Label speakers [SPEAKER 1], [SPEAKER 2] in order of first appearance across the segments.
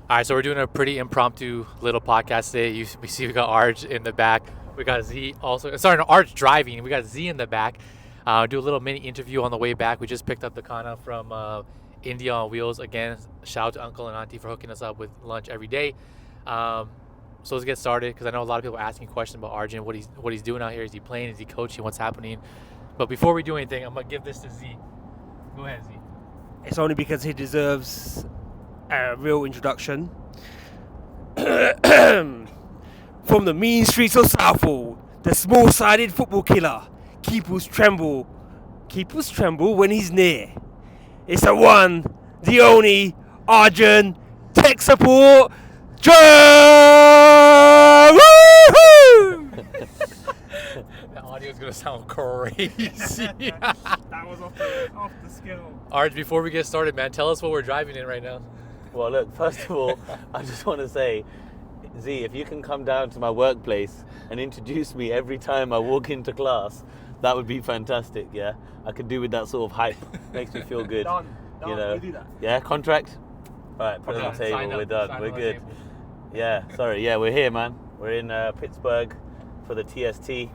[SPEAKER 1] All right, so we're doing a pretty impromptu little podcast today. We see we got Arj in the back. We got Z also. Sorry, no, Arj driving. We got Z in the back. Do a little mini interview on the way back. We just picked up the Kana from India on Wheels. Again, shout out to Uncle and Auntie for hooking us up with lunch every day. So let's get started because I know a lot of people are asking questions about Arjun, what he's doing out here. Is he playing? Is he coaching? What's happening? But before we do anything, I'm going to give this to Z. Go ahead, Z.
[SPEAKER 2] It's only because he deserves a real introduction. From the mean streets of Southall, the small-sided football killer. Keepers tremble when he's near. It's the one, the only, Arjun, tech support, Jung!
[SPEAKER 1] The audio is going to sound crazy.
[SPEAKER 2] That was off the scale.
[SPEAKER 1] Arj, before we get started, man, tell us what we're driving in right now.
[SPEAKER 3] Well, look, first of all, I just want to say, Z, if you can come down to my workplace and introduce me every time I walk into class, that would be fantastic, yeah? I could do with that sort of hype. Makes me feel good.
[SPEAKER 2] Done.
[SPEAKER 3] You know?
[SPEAKER 2] We do that.
[SPEAKER 3] Yeah, contract? All right, put it on the table. We're done. We're good. Yeah, sorry. Yeah, we're here, man. We're in Pittsburgh for the TST.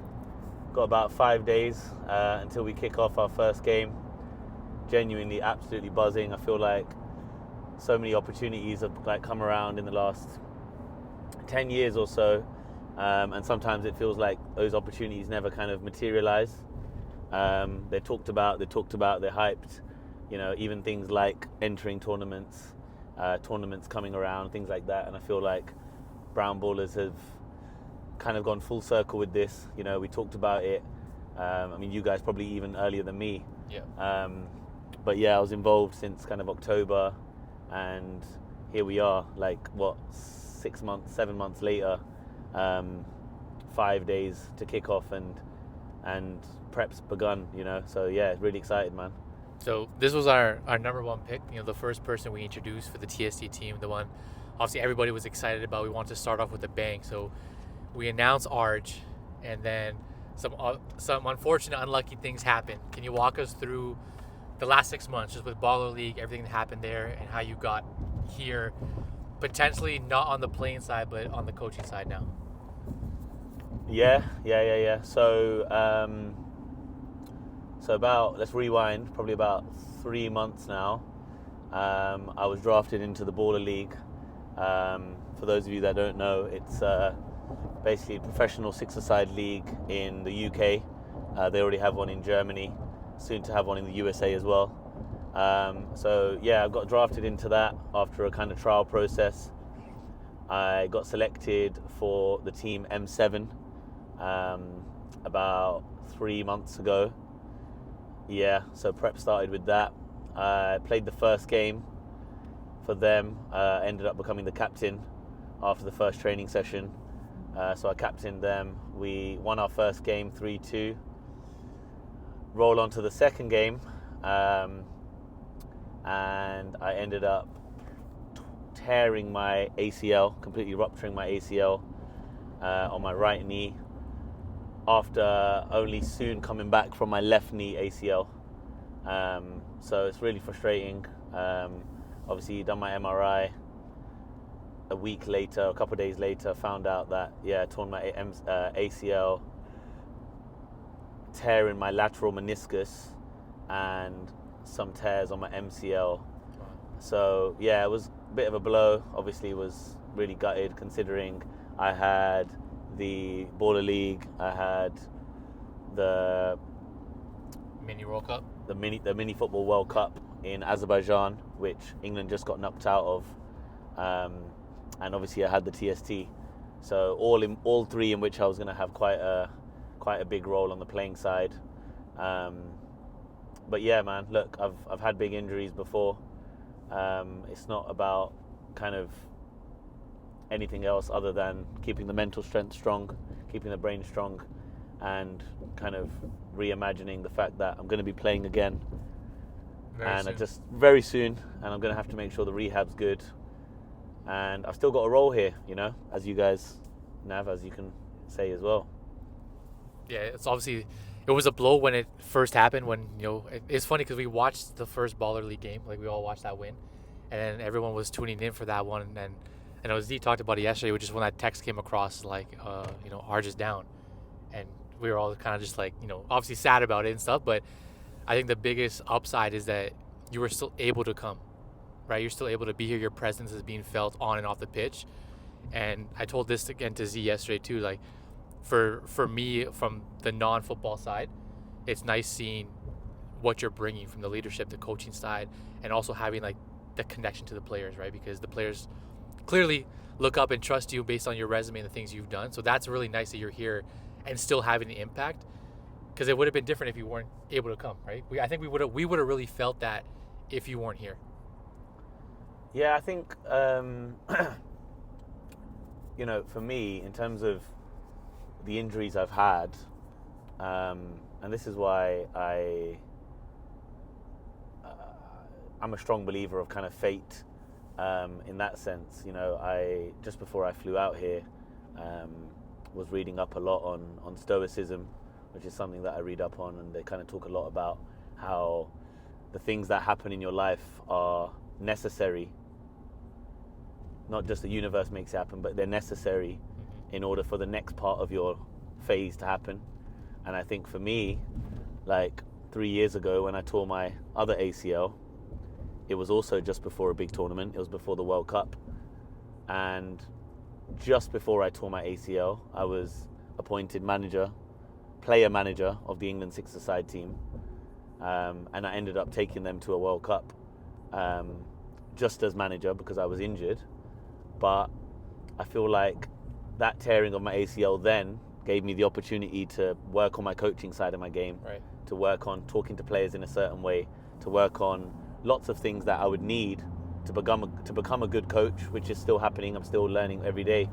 [SPEAKER 3] Got about 5 days until we kick off our first game. Genuinely, absolutely buzzing. I feel like so many opportunities have come around in the last 10 years or so, and sometimes it feels like those opportunities never kind of materialize. They're talked about, they're hyped, you know, even things like entering tournaments coming around, things like that. And I feel like Brown Ballers have kind of gone full circle with this. You know, we talked about it. I mean, you guys probably even earlier than me.
[SPEAKER 1] Yeah.
[SPEAKER 3] But yeah, I was involved since kind of October, and here we are, 7 months later, 5 days to kick off, and prep's begun, you know. So yeah, really excited, man.
[SPEAKER 1] So this was our number one pick, you know, the first person we introduced for the TST team, the one obviously everybody was excited about. We wanted to start off with a bang. So we announced Arj, and then some unfortunate, unlucky things happened. Can you walk us through the last 6 months, just with Baller League, everything that happened there, and how you got here, potentially not on the playing side, but on the coaching side now?
[SPEAKER 3] Yeah. So let's rewind, probably about 3 months now. I was drafted into the Baller League. For those of you that don't know, it's basically a professional six-a-side league in the UK. They already have one in Germany, soon to have one in the USA as well. So yeah, I got drafted into that after a kind of trial process. I got selected for the team M7 about 3 months ago. Yeah, so prep started with that. I played the first game for them. Ended up becoming the captain after the first training session. So I captained them. We won our first game 3-2. Roll on to the second game, and I ended up tearing my ACL, completely rupturing my ACL on my right knee, after only soon coming back from my left knee ACL. So it's really frustrating. Obviously, done my MRI a week later, a couple of days later, found out that, I torn my ACL, tear in my lateral meniscus, and some tears on my MCL. So yeah, it was a bit of a blow. Obviously, was really gutted considering I had the Baller League, I had the
[SPEAKER 1] Mini World Cup?
[SPEAKER 3] the mini football World Cup in Azerbaijan, which England just got knocked out of, and obviously I had the TST. So all three in which I was going to have quite a big role on the playing side. But yeah, man, look, I've had big injuries before. It's not about kind of anything else other than keeping the mental strength strong, keeping the brain strong, and kind of reimagining the fact that I'm going to be playing again very soon, and I'm going to have to make sure the rehab's good. And I've still got a role here, you know, as you guys, Nav, as you can say as well.
[SPEAKER 1] Yeah, it's obviously, it was a blow when it first happened. When, you know, it's funny because we watched the first Baller League game, like we all watched that win, and everyone was tuning in for that one. And I know Z talked about it yesterday, which is when that text came across, like, Arj is down, and we were all kind of just like, obviously sad about it and stuff. But I think the biggest upside is that you were still able to come, right? You're still able to be here. Your presence is being felt on and off the pitch. And I told this again to Z yesterday too, like, for me, from the non-football side, it's nice seeing what you're bringing from the leadership, the coaching side, and also having like the connection to the players, right? Because the players clearly look up and trust you based on your resume and the things you've done. So that's really nice that you're here and still having the impact, because it would have been different if you weren't able to come, right? I think we would have really felt that if you weren't here.
[SPEAKER 3] Yeah, I think for me, in terms of the injuries I've had, and this is why I'm a strong believer of kind of fate, in that sense. I just before I flew out here, was reading up a lot on stoicism, which is something that I read up on, and they kind of talk a lot about how the things that happen in your life are necessary. Not just the universe makes it happen, but they're necessary in order for the next part of your phase to happen. And I think for me, like 3 years ago when I tore my other ACL, it was also just before a big tournament. It was before the World Cup. And just before I tore my ACL, I was appointed player manager of the England six-a-side team. And I ended up taking them to a World Cup, just as manager, because I was injured. But I feel like that tearing of my ACL then gave me the opportunity to work on my coaching side of my game,
[SPEAKER 1] right,
[SPEAKER 3] to work on talking to players in a certain way, to work on lots of things that I would need to become a good coach, which is still happening. I'm still learning every day.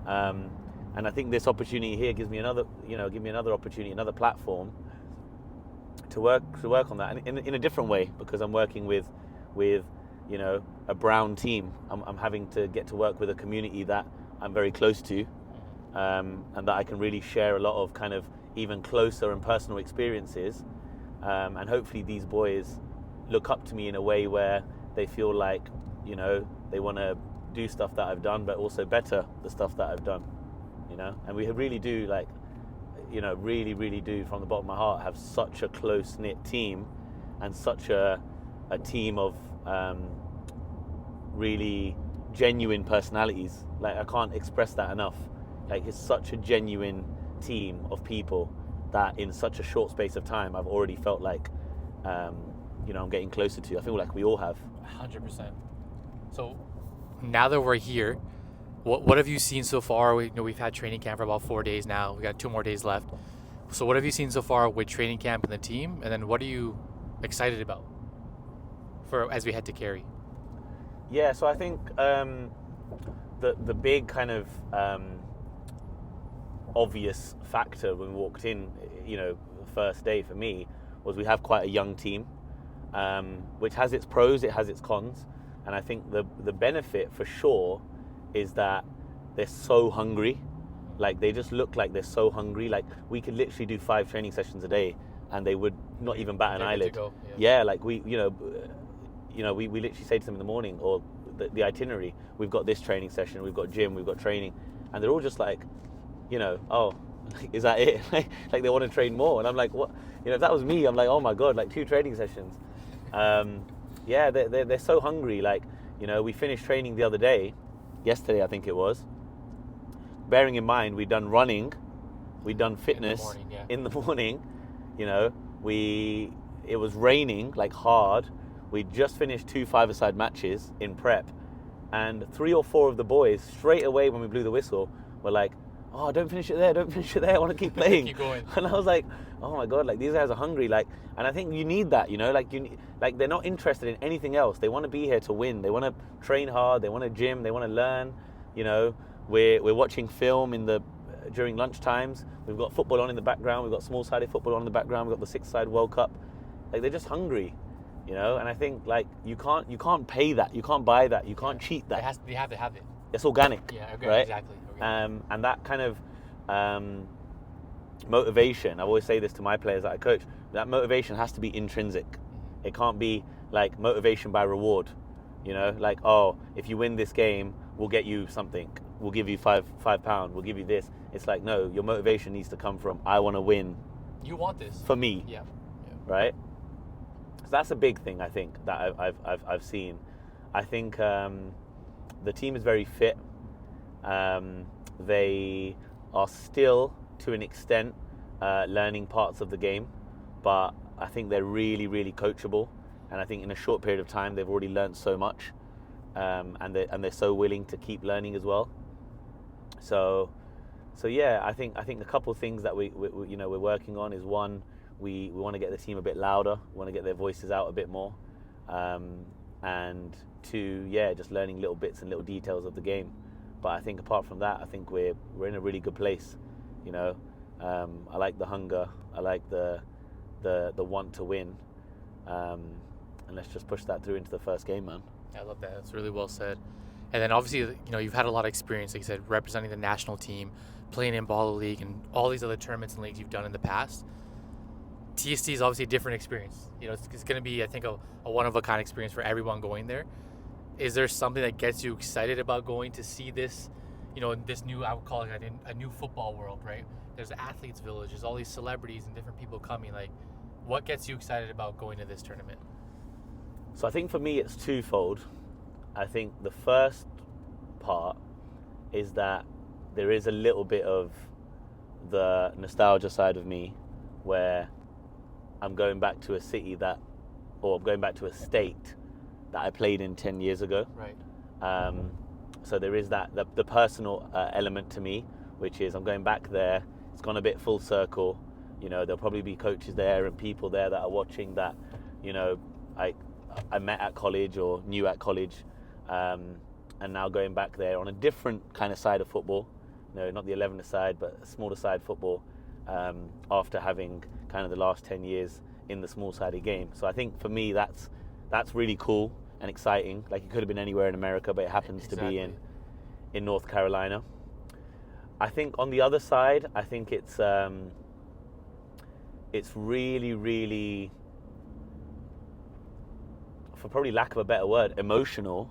[SPEAKER 3] And I think this opportunity here gives me another opportunity, another platform to work on that, and in a different way, because I'm working with a brown team. I'm having to get to work with a community that I'm very close to, and that I can really share a lot of kind of even closer and personal experiences, and hopefully these boys look up to me in a way where they feel like they want to do stuff that I've done, but also better the stuff that I've done, and we really do, like, really do, from the bottom of my heart, have such a close-knit team, and such a team of really genuine personalities. Like, I can't express that enough. Like, it's such a genuine team of people that in such a short space of time I've already felt like I'm getting closer to. I feel like we all have.
[SPEAKER 1] 100%. So now that we're here, what have you seen so far? We've had training camp for about 4 days now. We got 2 more days left. So what have you seen so far with training camp and the team? And then what are you excited about for as we head to Cary?
[SPEAKER 3] Yeah, so I think the big kind of obvious factor when we walked in, the first day for me, was we have quite a young team, which has its pros, it has its cons. And I think the benefit for sure is that they're so hungry. Like, they just look like they're so hungry. Like, we could literally do 5 training sessions a day and they would not even bat an eyelid. Yeah, like we literally say to them in the morning, or the itinerary, we've got this training session, we've got gym, we've got training, and they're all just like, oh, is that it? Like they want to train more, and I'm like, what? If that was me, I'm like, oh my god, like 2 training sessions. Yeah, they're so hungry. Like, we finished training the other day, yesterday I think it was. Bearing in mind, we'd done running, we'd done fitness in the morning. It was raining like hard. We'd just finished 2 5-a-side matches in prep, and 3 or 4 of the boys straight away when we blew the whistle were like, oh, don't finish it there, I want to keep playing.
[SPEAKER 1] Keep going.
[SPEAKER 3] And I was like, oh my god, like, these guys are hungry. Like, and I think you need that, like they're not interested in anything else. They want to be here to win. They want to train hard, they want to gym, they want to learn. We're watching film during lunch times. We've got football on in the background, we've got small-sided football on in the background, we've got the 6-side World Cup. Like, they're just hungry. And I think, like, you can't pay that, you can't buy that, you can't cheat that.
[SPEAKER 1] They have to have it.
[SPEAKER 3] It's organic.
[SPEAKER 1] Yeah, okay,
[SPEAKER 3] right?
[SPEAKER 1] Exactly.
[SPEAKER 3] And that kind of motivation, I always say this to my players that I coach, that motivation has to be intrinsic. It can't be like motivation by reward. You know, like, oh, if you win this game, we'll get you something. We'll give you £5. We'll give you this. It's like, no, your motivation needs to come from, I want to win.
[SPEAKER 1] You want this
[SPEAKER 3] for me.
[SPEAKER 1] Yeah.
[SPEAKER 3] Right. So that's a big thing I think that I've seen. I think the team is very fit. They are still, to an extent, learning parts of the game, but I think they're really, really coachable. And I think in a short period of time, they've already learned so much, and they're so willing to keep learning as well. So yeah, I think a couple of things that we're working on is, one, we want to get the team a bit louder. We want to get their voices out a bit more, and two, yeah, just learning little bits and little details of the game. But I think apart from that, I think we're in a really good place. You know, I like the hunger. I like the want to win. And let's just push that through into the first game, man.
[SPEAKER 1] I love that. That's really well said. And then obviously, you've had a lot of experience, like you said, representing the national team, playing in Baller League, and all these other tournaments and leagues you've done in the past. TST is obviously a different experience. It's going to be, I think, a one-of-a-kind experience for everyone going there. Is there something that gets you excited about going to see this, this new, I would call it a new football world, right? There's the athletes village, there's all these celebrities and different people coming. Like, what gets you excited about going to this tournament?
[SPEAKER 3] So I think for me it's twofold. I think the first part is that there is a little bit of the nostalgia side of me where I'm going back to a city I'm going back to a state that I played in 10 years ago.
[SPEAKER 1] Right.
[SPEAKER 3] So there is the personal element to me, which is I'm going back there. It's gone a bit full circle. There'll probably be coaches there and people there that are watching that, I met at college or knew at college, and now going back there on a different kind of side of football, not the 11er side, but a smaller side football, after having kind of the last 10 years in the small-sided game. So I think for me that's really cool and exciting. Like, it could have been anywhere in America, but it happens to be in North Carolina. I think on the other side, I think it's really, really, for probably lack of a better word, emotional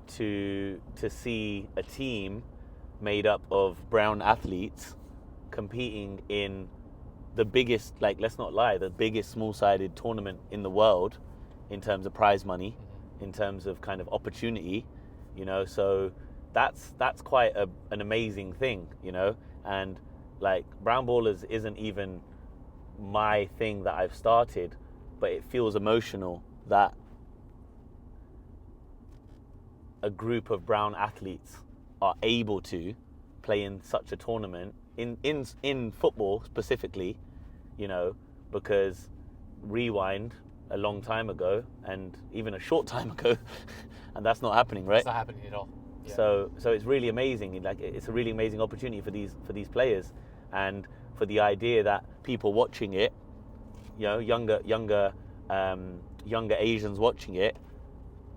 [SPEAKER 3] to see a team made up of brown athletes competing in the biggest, like, let's not lie, the biggest small-sided tournament in the world in terms of prize money, in terms of kind of opportunity, so that's quite an amazing thing, and like, Brown Ballers isn't even my thing that I've started, but it feels emotional that a group of brown athletes are able to play in such a tournament in football specifically, because rewind a long time ago and even a short time ago and that's not happening, right?
[SPEAKER 1] It's not happening at all. Yeah.
[SPEAKER 3] So it's really amazing. Like, it's a really amazing opportunity for these players, and for the idea that people watching it, younger Asians watching it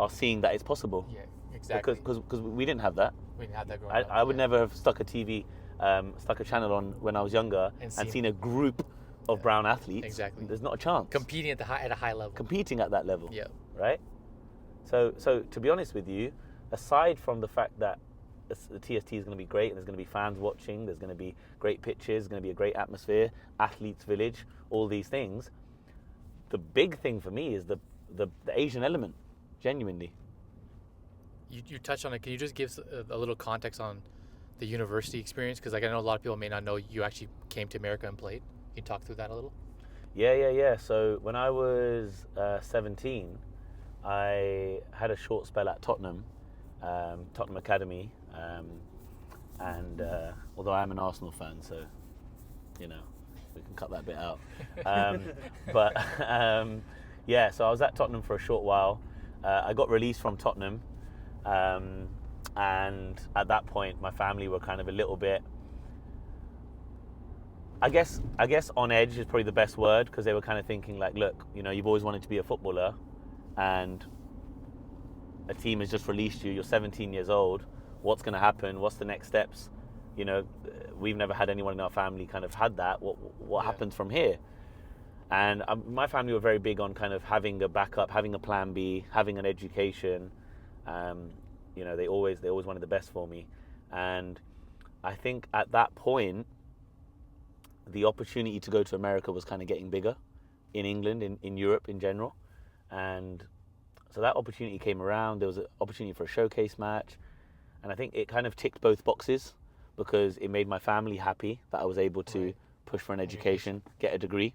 [SPEAKER 3] are seeing that it's possible.
[SPEAKER 1] Yeah, exactly.
[SPEAKER 3] Because we didn't have that.
[SPEAKER 1] We didn't have that growing up.
[SPEAKER 3] I would never have stuck a channel on when I was younger and seen a group of brown athletes.
[SPEAKER 1] Exactly.
[SPEAKER 3] There's not a chance.
[SPEAKER 1] Competing at a high level.
[SPEAKER 3] Competing at that level.
[SPEAKER 1] Yeah.
[SPEAKER 3] Right? So to be honest with you, aside from the fact that the TST is going to be great and there's going to be fans watching, there's going to be great pitches, there's going to be a great atmosphere, athletes village, all these things, the big thing for me is the Asian element, genuinely.
[SPEAKER 1] You touched on it. Can you just give a little context on the university experience? Because I know a lot of people may not know you actually came to America and played. Can you talk through that a little?
[SPEAKER 3] Yeah. So when I was 17, I had a short spell at Tottenham Academy, and although I am an Arsenal fan, so we can cut that bit out. Yeah, so I was at Tottenham for a short while. I got released from Tottenham, and at that point my family were kind of a little bit, I guess on edge is probably the best word, because they were kind of thinking like, look, you've always wanted to be a footballer, and a team has just released you, you're 17 years old, what's going to happen, what's the next steps? We've never had anyone in our family kind of had that, what happens from here? And my family were very big on kind of having a backup, having a plan B, having an education, You know, they always wanted the best for me, and I think at that point, the opportunity to go to America was kind of getting bigger in England, in Europe in general. And so that opportunity came around. There was an opportunity for a showcase match. And I think it kind of ticked both boxes because it made my family happy that I was able to push for an education, get a degree.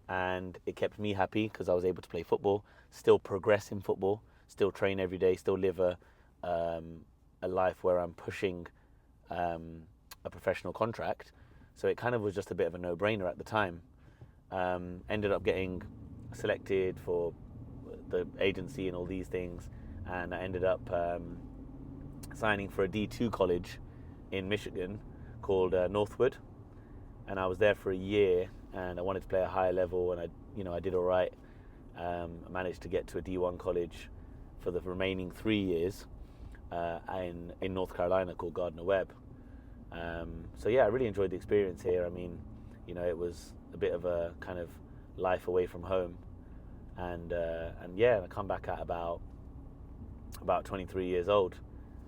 [SPEAKER 3] And it kept me happy because I was able to play football, still progress in football, still train every day, still live a life where I'm pushing a professional contract. So it kind of was just a bit of a no-brainer at the time. Ended up getting selected for the agency and all these things, and I ended up signing for a D2 college in Michigan called Northwood, and I was there for a year, and I wanted to play a higher level, and I did all right. I managed to get to a D1 college for the remaining 3 years in North Carolina called Gardner-Webb. So yeah, I really enjoyed the experience here. I mean, you know, it was a bit of a kind of life away from home, and yeah, I come back at about 23 years old,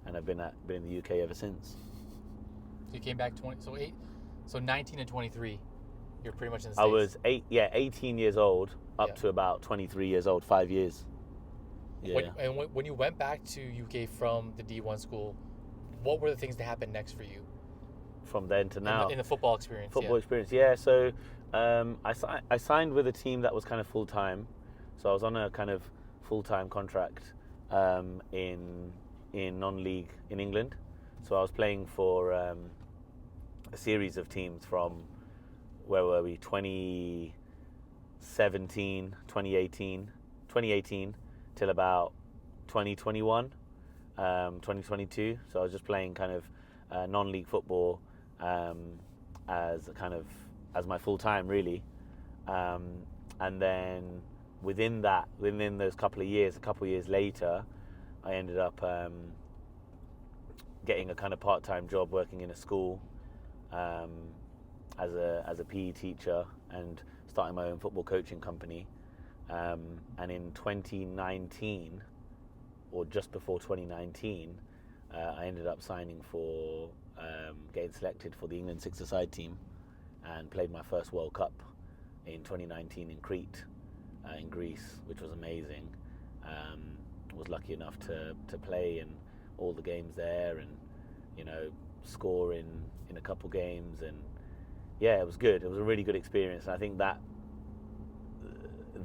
[SPEAKER 3] and I've been in the UK ever since.
[SPEAKER 1] So you came back 19 and 23. You're pretty much in the States.
[SPEAKER 3] I was 18 years old up to about 23 years old, 5 years. Yeah.
[SPEAKER 1] When you went back to UK from the D1 school, what were the things that happened next for you?
[SPEAKER 3] From then to now.
[SPEAKER 1] In the football experience.
[SPEAKER 3] Experience, yeah. So I signed with a team that was kind of full time. So I was on a kind of full time contract in non-league in England. So I was playing for a series of teams from, where were we, 2017, 2018 till about 2021, 2022. So I was just playing kind of non-league football as my full time, really. And then within those couple of years later, I ended up getting a kind of part-time job working in a school as a PE teacher and starting my own football coaching company. And in 2019, or just before 2019, I ended up signing for getting selected for the England six-a-side team and played my first World Cup in 2019 in Crete, in Greece, which was amazing. Was lucky enough to play in all the games there, and score in a couple games, and yeah, it was good. It was a really good experience, and I think that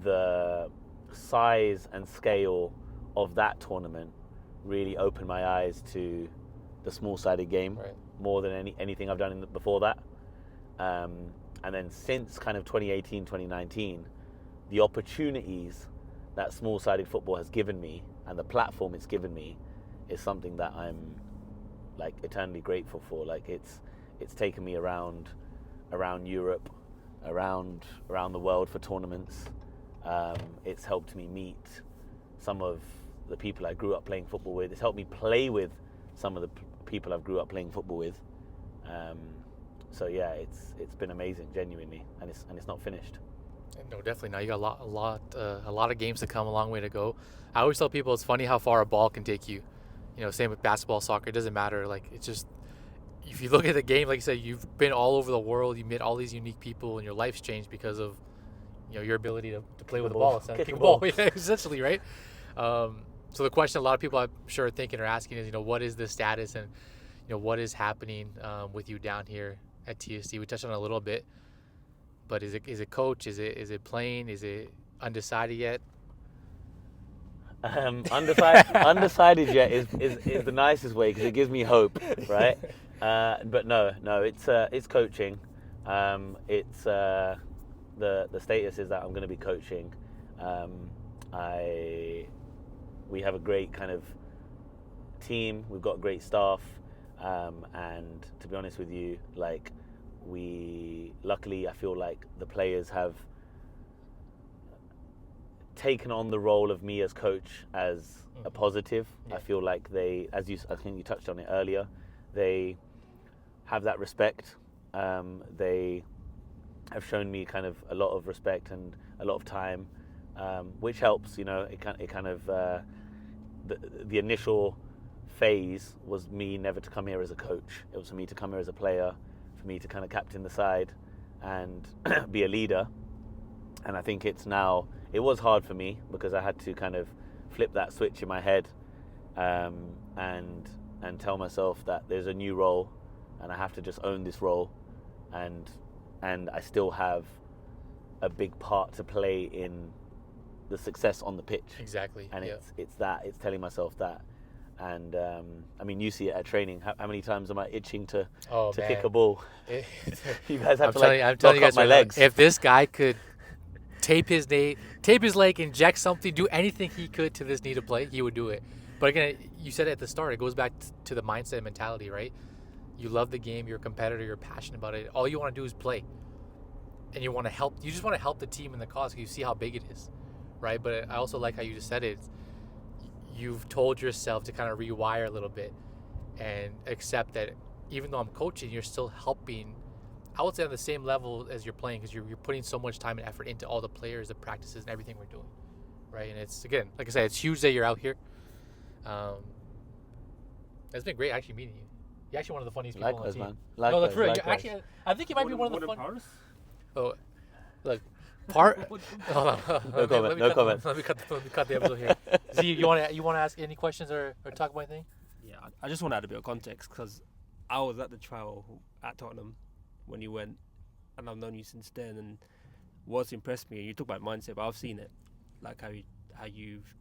[SPEAKER 3] the size and scale of that tournament really opened my eyes to the small-sided game, more than anything I've done before that. And then since kind of 2018, 2019, the opportunities that small-sided football has given me and the platform it's given me is something that I'm like eternally grateful for. Like it's taken me around Europe, around the world for tournaments. It's helped me meet some of the people I grew up playing football with. It's helped me play with some of the people I've grew up playing football with. So yeah, it's been amazing, genuinely, and it's not finished.
[SPEAKER 1] No, definitely not. You got a lot of games to come, a long way to go. I always tell people it's funny how far a ball can take you. Same with basketball, soccer. It doesn't matter. Like, it's just, if you look at the game, like you said, you've been all over the world. You met all these unique people, and your life's changed because of your ability to play with the ball, kick a ball. Yeah, essentially, right? So the question a lot of people, I'm sure, are thinking or asking is, what is the status and what is happening with you down here at TSC? We touched on it a little bit, but is it coach? Is it playing? Is it undecided yet?
[SPEAKER 3] Undecided yet is the nicest way, because it gives me hope, right? But no, it's coaching. It's the status is that I'm going to be coaching. We have a great kind of team. We've got great staff, and to be honest with you, like luckily, I feel like the players have taken on the role of me as coach as a positive. Yeah. I feel like I think you touched on it earlier, they have that respect. They have shown me kind of a lot of respect and a lot of time, which helps. It kind of the initial phase was me never to come here as a coach. It was for me to come here as a player, for me to kind of captain the side and be a leader. And I think it was hard for me because I had to kind of flip that switch in my head and tell myself that there's a new role and I have to just own this role, and I still have a big part to play in the success on the pitch.
[SPEAKER 1] Exactly.
[SPEAKER 3] And it's telling myself that. And I mean, you see it at training. How many times am I itching to kick a ball? You guys have I'm telling you guys my legs.
[SPEAKER 1] If this guy could tape his leg, inject something, do anything he could to this knee to play, he would do it. But again, you said it at the start, it goes back to the mindset and mentality, right? You love the game, you're a competitor, you're passionate about it. All you want to do is play. And you just want to help the team in the cause because you see how big it is, right? But I also like how you just said it. You've told yourself to kind of rewire a little bit and accept that even though I'm coaching, you're still helping, I would say on the same level as you're playing, because you're putting so much time and effort into all the players, the practices, and everything we're doing, right? And it's, again, like I said, it's huge that you're out here. It's been great actually meeting you. You're actually one of the funniest people on the team.
[SPEAKER 3] Man. Likewise,
[SPEAKER 1] no, that's real.
[SPEAKER 3] likewise.
[SPEAKER 1] Actually, I think you might be one of the
[SPEAKER 2] funniest.
[SPEAKER 1] Oh, look, hold on.
[SPEAKER 3] No comment.
[SPEAKER 1] Let me cut the episode here. Z, you want to ask any questions or talk about anything?
[SPEAKER 2] Yeah, I just want to add a bit of context because I was at the trial at Tottenham when you went, and I've known you since then. And what's impressed me, and you talk about mindset, but I've seen it, like how you've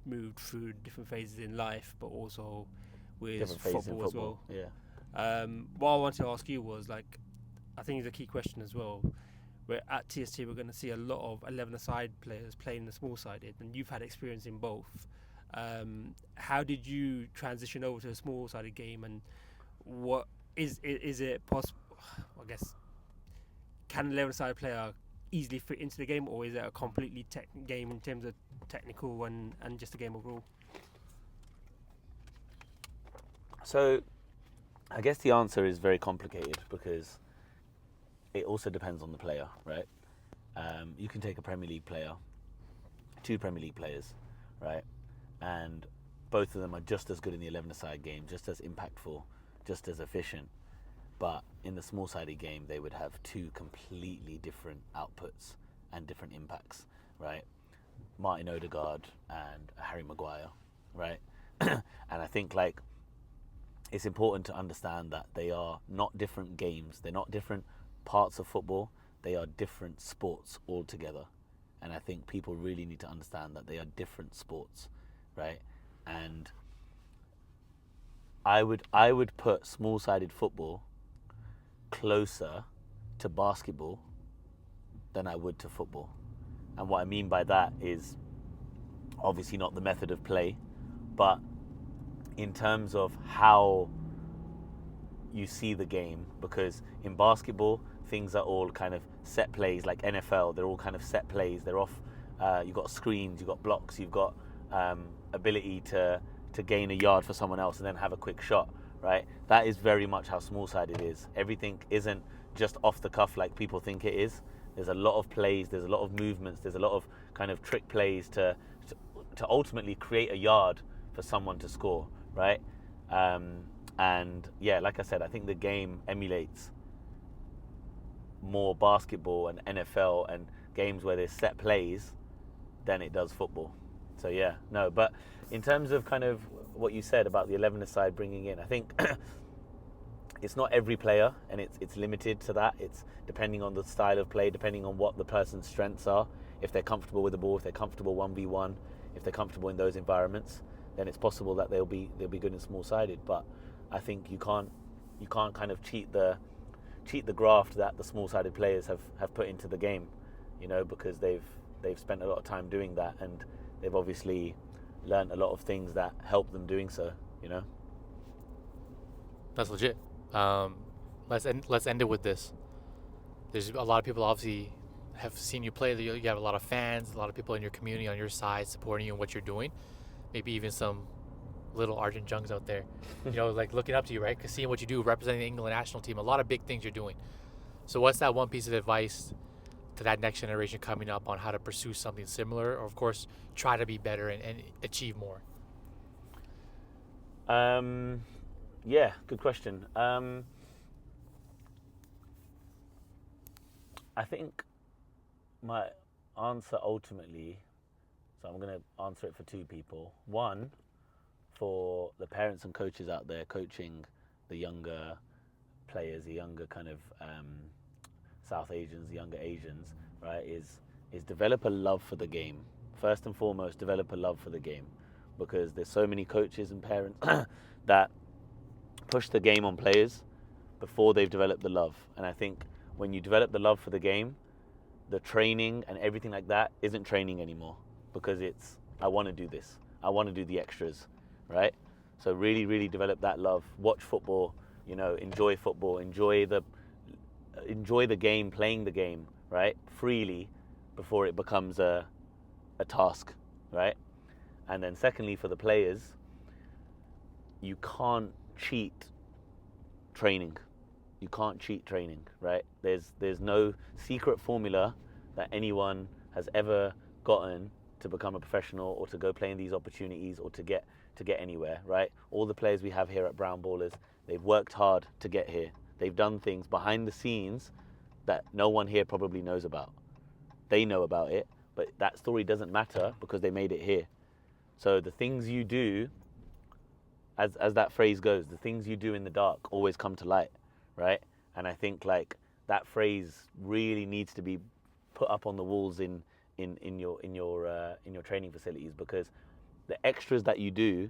[SPEAKER 2] moved through different phases in life, but also with football as well.
[SPEAKER 3] Yeah.
[SPEAKER 2] What I wanted to ask you was, like, I think it's a key question as well. We're at TST, we're going to see a lot of 11-a-side players playing the small-sided, and you've had experience in both. How did you transition over to a small-sided game, and what is it possible? I guess, can an 11-a-side player easily fit into the game, or is it a completely game in terms of technical and just a game overall?
[SPEAKER 3] So, I guess the answer is very complicated because it also depends on the player, right? You can take a Premier League player, 2 Premier League players, right? And both of them are just as good in the 11-a-side game, just as impactful, just as efficient. But in the small-sided game, they would have 2 completely different outputs and different impacts, right? Martin Odegaard and Harry Maguire, right? And I think, like, it's important to understand that they are not different games. They're not different parts of football. They are different sports altogether. And I think people really need to understand that they are different sports, right? And I would put small-sided football closer to basketball than I would to football. And what I mean by that is obviously not the method of play, but in terms of how you see the game, because in basketball things are all kind of set plays, like NFL, they're all kind of set plays. They're off, you've got screens, you've got blocks, you've got ability to gain a yard for someone else and then have a quick shot, right? That is very much how small-sided is. Everything isn't just off the cuff like people think it is. There's a lot of plays, there's a lot of movements, there's a lot of kind of trick plays to ultimately create a yard for someone to score, right? And yeah, like I said, I think the game emulates more basketball and NFL and games where there's set plays than it does football. So yeah, no, but in terms of kind of what you said about the 11-a-side bringing in, I think it's not every player, and it's limited to that. It's depending on the style of play, depending on what the person's strengths are. If they're comfortable with the ball, if they're comfortable 1v1, if they're comfortable in those environments, then it's possible that they'll be good in small-sided. But I think you can't kind of cheat the graft that the small-sided players have put into the game, you know, because they've spent a lot of time doing that, and they've obviously learned a lot of things that help them doing so, you know.
[SPEAKER 1] That's legit. Let's end it with this. There's a lot of people obviously have seen you play. You have a lot of fans, a lot of people in your community on your side supporting you in what you're doing. Maybe even some little Arjun Jungs out there, you know, like looking up to you, right? Because seeing what you do, representing the England national team, a lot of big things you're doing. So what's that one piece of advice to that next generation coming up on how to pursue something similar, or of course try to be better and achieve more?
[SPEAKER 3] Yeah, good question. I think my answer ultimately, so I'm going to answer it for two people. One, for the parents and coaches out there coaching the younger players, the younger kind of South Asians, the younger Asians, right, is develop a love for the game. First and foremost, develop a love for the game, because there's so many coaches and parents that push the game on players before they've developed the love. And I think when you develop the love for the game, the training and everything like that isn't training anymore, because it's, I want to do this, I want to do the extras, right? So really, really develop that love. Watch football, enjoy football, enjoy the game, playing the game, right, freely, before it becomes a task, right? And then secondly, for the players, you can't cheat training. You can't cheat training, right? There's no secret formula that anyone has ever gotten to become a professional or to go play in these opportunities or to get anywhere, right? All the players we have here at Brown Ballers, they've worked hard to get here. They've done things behind the scenes that no one here probably knows about. They know about it, but that story doesn't matter because they made it here. So the things you do, as that phrase goes, the things you do in the dark always come to light, right? And I think like that phrase really needs to be put up on the walls in your training facilities, because the extras that you do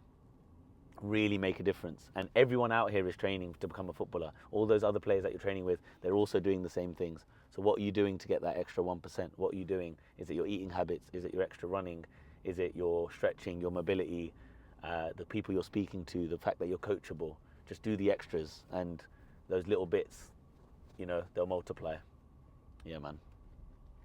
[SPEAKER 3] really make a difference. And everyone out here is training to become a footballer. All those other players that you're training with, they're also doing the same things. So what are you doing to get that extra 1%? What are you doing? Is it your eating habits? Is it your extra running? Is it your stretching, your mobility, the people you're speaking to, the fact that you're coachable? Just do the extras, and those little bits, they'll multiply. Yeah, man.